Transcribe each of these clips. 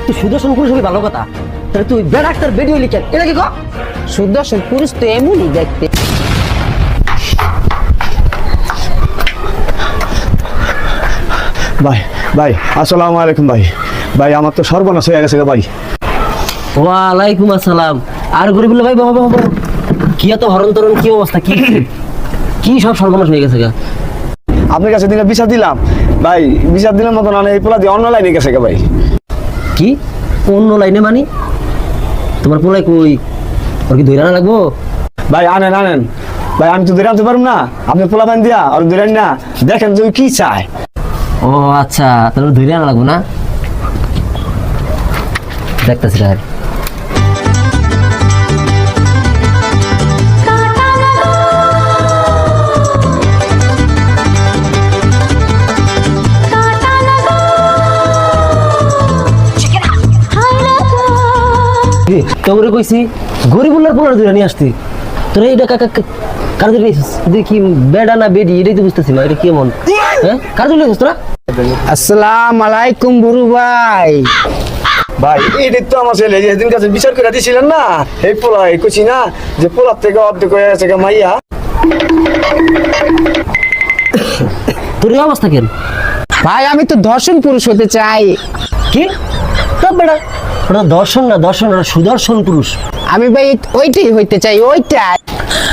তুই সুদর্শন পুরুষ হবি ভালো কথা, তাহলে তুই বেড়াক্তার ভিডিও লিখেন এটা কি কর? সুদর্শন পুরুষ তো এমনই দেখতে। ভাই ভাই আসসালামু আলাইকুম ভাই। ভাই আমার তো সর্বনাশ হয়ে গেছে ভাই। ওয়ালাইকুম আসসালাম। আর গরিবুল্লাহ ভাই, বাবা বাবা, কি এত হরণ তরণ, কি অবস্থা, কি কি সব সর্বনাশ হয়ে গেছে গা? আপনার কাছে দিনে বিচার দিলাম ভাই, বিচার দিলাম মতো না, এই পোলা দিয়ে অন্য লাইনে গেছে ভাই। কি অন্য লাইনে মানে? তোমার পোলাই কই? ওর কি ধৈর্য না লাগবো? ভাই আনেন আনেন ভাই, আমি তো ধরে আনতে পারবো না, আপনি পোলা বান দিয়া আর ধরে না দেখেন যে কি চায়। ও আচ্ছা, তাহলে ধৈর্য না লাগবো না, দেখতেছি রে। তোরে কইছি গরিবুল্লার পোলার ধরে নিয়ে আসতি, তোরা এটা কার ধরে নিয়েছিস? দেখি বেডা না বেডি এটাই তো বুঝতেছি না, এটা কেমন? হ্যাঁ, কার ধরে নিয়েছিস তোরা? আসসালামু আলাইকুম বুড়ু ভাই। ভাই এটি তো আমার ছেলে যেদিন কাছে বিচার করে দিয়েছিলেন না, এই পোলা কইছি না যে পোলার থেকে অর্ধেক হয়ে গেছে মাইয়া। তোর এই অবস্থা কেন? ভাই আমি তো ধর্ষণ পুরুষ হতে চাই। কি তো বেড়া? ওটা দর্শন না, দর্শন ওটা সুদর্শন পুরুষ। আমি ভাই ওইটাই হইতে চাই, ওইটাই।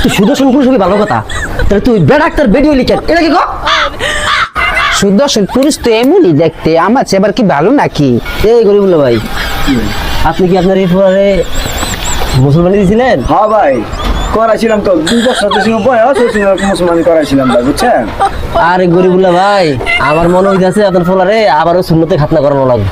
তুই সুদর্শন পুরুষ হবি ভালো কথা, তাহলে তুই বেড়াক্তার ভিডিও লিখেন এটা কি কর? সুদর্শন পুরুষ তো এমনই দেখতে, আমার চেয়ে আবার কি ভালো নাকি? এই গরিবুল্লাহ ভাই, আপনি কি আপনার এই ফোয়ারে মুসলমানি দিয়েছিলেন? হ্যাঁ ভাই করাইছিলাম তো, 2 বছর বয়স মুসলমান করাইছিলাম ভাই, বুঝছেন? আরে গরিবুল্লাহ ভাই, আমার মনে হইতেছে আপনার ফোলারে আবারও সুন্নতে খাতনা করানো লাগবে।